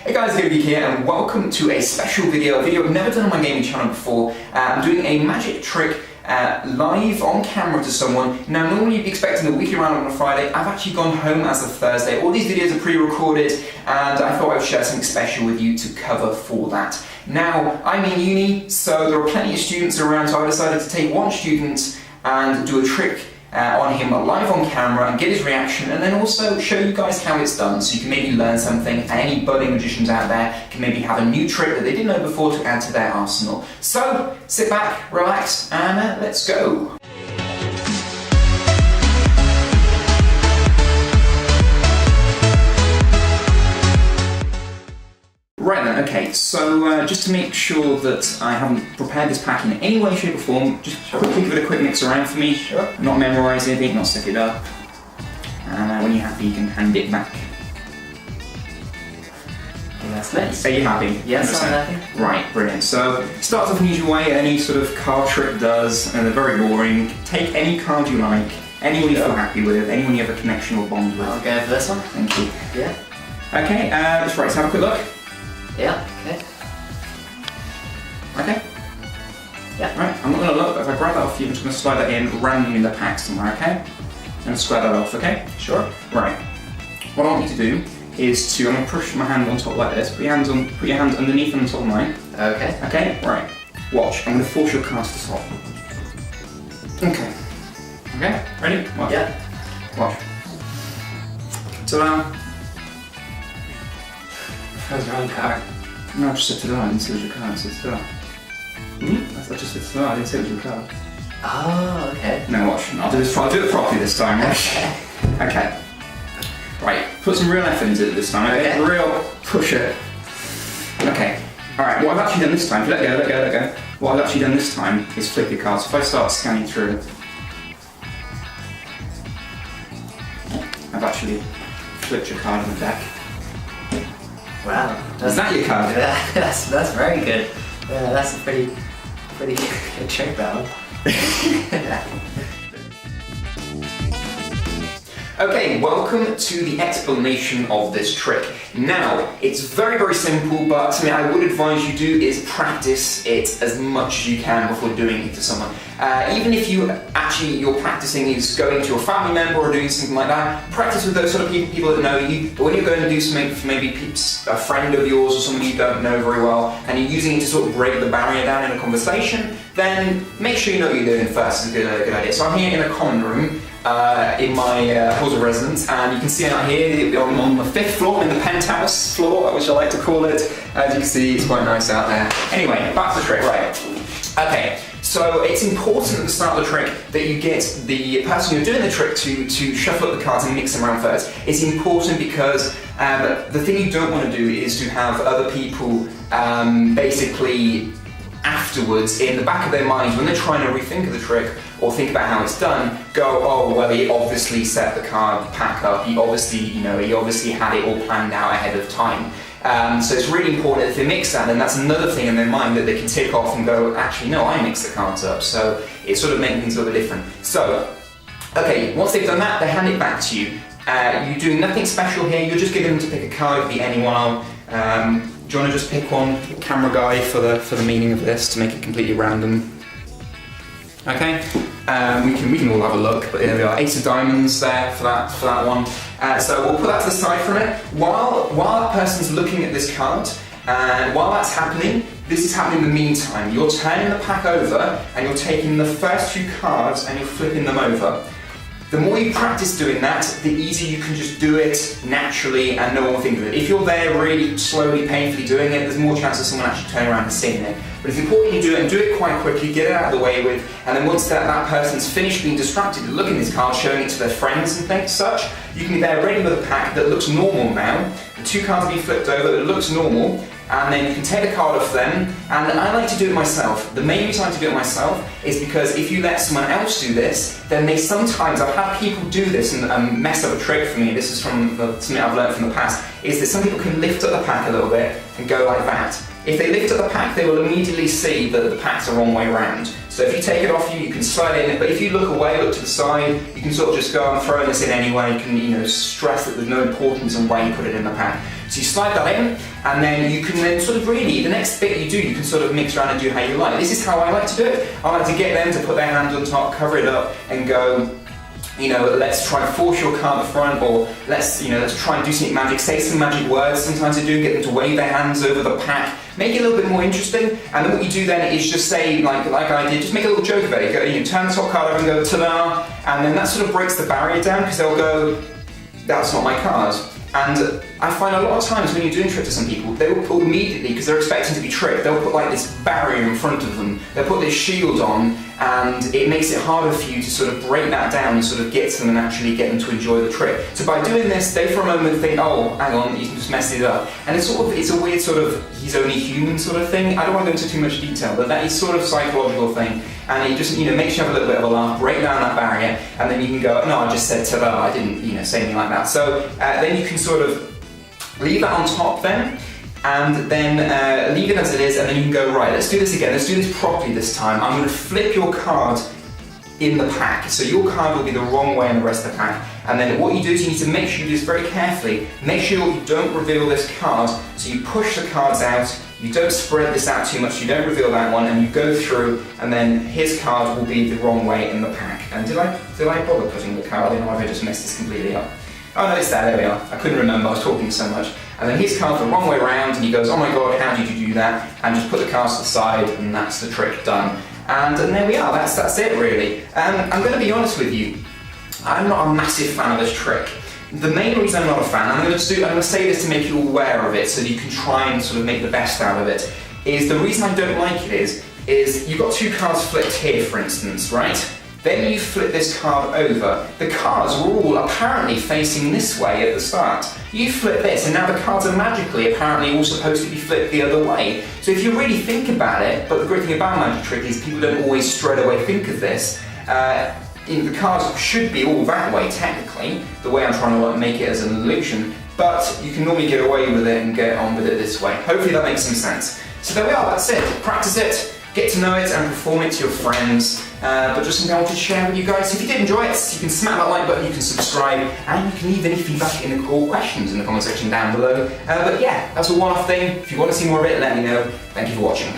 Hey guys, TVDS here and welcome to a special video, a video I've never done on my gaming channel before. I'm doing a magic trick live on camera to someone. Now normally you'd be expecting a weekly round on a Friday. I've actually gone home as of Thursday. All these videos are pre-recorded and I thought I would share something special with you to cover for that. Now, I'm in uni, so there are plenty of students around, so I decided to take one student and do a trick on him live on camera and get his reaction, and then also show you guys how it's done so you can maybe learn something, and any budding magicians out there can maybe have a new trick that they didn't know before to add to their arsenal. So sit back, relax, and let's go. Right then, okay, so just to make sure that I haven't prepared this pack in any way, shape or form, just quickly give it a quick mix around for me. Sure. Not memorise anything, not set it up. And when you're happy you can hand it back. That's nice. Are you happy? Yes, I'm happy. Right, brilliant. So, starts off in the usual way any sort of card trick does, and they're very boring. Take any card you like, anyone you feel happy with, anyone you have a connection or bond with. I'll go for this one. Thank you. Yeah. Okay, let's have a quick look. Yeah, okay. Okay? Yeah. Right, I'm not going to look, but if I grab that off you, I'm just going to slide that in randomly in the pack somewhere, okay? And square that off, okay? Sure. Right. What I want you to do is to, I'm going to push my hand on top like this, put your hand underneath and on top of mine. Okay. Okay? Right. Watch, I'm going to force your cards to stop. Okay. Okay? Ready? Watch. Yeah. Watch. Ta-da! That was the wrong card. No, I just said ta-da, I didn't say it was your card, I said ta-da. I just said ta-da, I didn't say it was your card. Oh, okay. No, watch, I'll do it properly this time, right? Okay. Right, put some real effort into it this time, okay? Real push it. Okay. Alright, what I've actually done this time, let go. What I've actually done this time is flip your cards. If I start scanning through, I've actually flipped your card in the deck. Wow. Is that your card? Yeah, that's very good. Yeah, that's a pretty good trick, that one. Okay, welcome to the explanation of this trick. Now, it's very, very simple, but something I would advise you do is practice it as much as you can before doing it to someone. Even if you're practicing is going to a family member or doing something like that, practice with those sort of people that know you. But when you're going to do something for maybe a friend of yours or someone you don't know very well, and you're using it to sort of break the barrier down in a conversation, then make sure you know what you're doing first. Is a good idea. So I'm here in a common room. In my halls of residence, and you can see out here on the 5th floor, in the penthouse floor, which I like to call it. As you can see, it's quite nice out there. Anyway, back to the trick, right? Okay, so it's important at the start of the trick that you get the person you're doing the trick to shuffle up the cards and mix them around first. It's important because the thing you don't want to do is to have other people basically afterwards, in the back of their minds, when they're trying to rethink of the trick or think about how it's done, go, oh, well, he obviously set the card pack up, he obviously had it all planned out ahead of time. So it's really important if they mix that, then that's another thing in their mind that they can tick off and go, actually, no, I mixed the cards up. So it's sort of making things a little bit different. So, okay, once they've done that, they hand it back to you. You're doing nothing special here, you're just giving them to pick a card, it could be anyone. Do you want to just pick one, camera guy, for the meaning of this, to make it completely random? Okay, we can all have a look, but there we are, Ace of Diamonds there for that one. So we'll put that to the side for a minute. While that person's looking at this card, and while that's happening, this is happening in the meantime. You're turning the pack over, and you're taking the first 2 cards and you're flipping them over. The more you practice doing that, the easier you can just do it naturally and no one will think of it. If you're there really slowly, painfully doing it, there's more chance of someone actually turning around and seeing it. But it's important you do it, and do it quite quickly, get it out of the way with, and then once that person's finished being distracted and looking at this card, showing it to their friends and things such, you can be there ready with a pack that looks normal now. The 2 cards have been flipped over, it looks normal, and then you can take the card off them, and I like to do it myself. The main reason I like to do it myself is because if you let someone else do this, then they sometimes, I've had people do this and mess up a trick for me, this is from something I've learned from the past, is that some people can lift up the pack a little bit and go like that. If they lift up the pack, they will immediately see that the pack's the wrong way around. So if you take it off you can slide it in, but if you look away, look to the side, you can sort of just go, I'm throwing this in anyway, you can stress that there's no importance in where you put it in the pack. So you slide that in, and then you can then sort of really, the next bit you do, you can sort of mix around and do how you like. This is how I like to do it. I like to get them to put their hand on top, cover it up, and go, you know, let's try and force your card to the front, or let's try and do something magic, say some magic words. Sometimes I do get them to wave their hands over the pack, make it a little bit more interesting. And then what you do then is just say, like I did, just make a little joke about it. Go, you know, turn the top card over and go, ta-da, and then that sort of breaks the barrier down, because they'll go, that's not my card. And I find a lot of times when you do trick to some people, they will put immediately, because they're expecting to be tricked, they'll put like this barrier in front of them, they'll put this shield on, and it makes it harder for you to sort of break that down and sort of get to them and actually get them to enjoy the trick. So by doing this, they for a moment think, oh, hang on, you just messed it up. And it's a weird sort of, he's only human sort of thing. I don't want to go into too much detail, but that is sort of a psychological thing. And it just, you know, makes you have a little bit of a laugh, break down that barrier, and then you can go, no, I just said ta-da, I didn't, you know, say anything like that. So then you can sort of leave that on top then, and then leave it as it is, and then you can go, right, let's do this again, let's do this properly this time. I'm going to flip your card in the pack. So your card will be the wrong way in the rest of the pack. And then what you do is you need to make sure you do this very carefully. Make sure you don't reveal this card, so you push the cards out, you don't spread this out too much, you don't reveal that one, and you go through, and then his card will be the wrong way in the pack. And did I bother putting the card in, or have I just messed this completely up? Oh no, it's there we are. I couldn't remember, I was talking so much. And then his card's the wrong way around, and he goes, oh my god, how did you do that? And just put the cards to the side, and that's the trick done. And there we are, that's it really. I'm going to be honest with you, I'm not a massive fan of this trick. The main reason I'm not a fan, I'm going to say this to make you aware of it, so that you can try and sort of make the best out of it, is the reason I don't like it is you've got two cards flipped here, for instance, right? Then you flip this card over. The cards were all apparently facing this way at the start. You flip this, and now the cards are magically apparently all supposed to be flipped the other way. So if you really think about it, but the great thing about magic trick is people don't always straight away think of this. The cards should be all that way technically, the way I'm trying to make it as an illusion, but you can normally get away with it and get on with it this way. Hopefully that makes some sense. So there we are, that's it. Practice it. Get to know it and perform it to your friends, but just something I wanted to share with you guys. If you did enjoy it, you can smack that like button, you can subscribe, and you can leave any feedback or questions in the comment section down below. But yeah, that's a one-off thing. If you want to see more of it, let me know. Thank you for watching.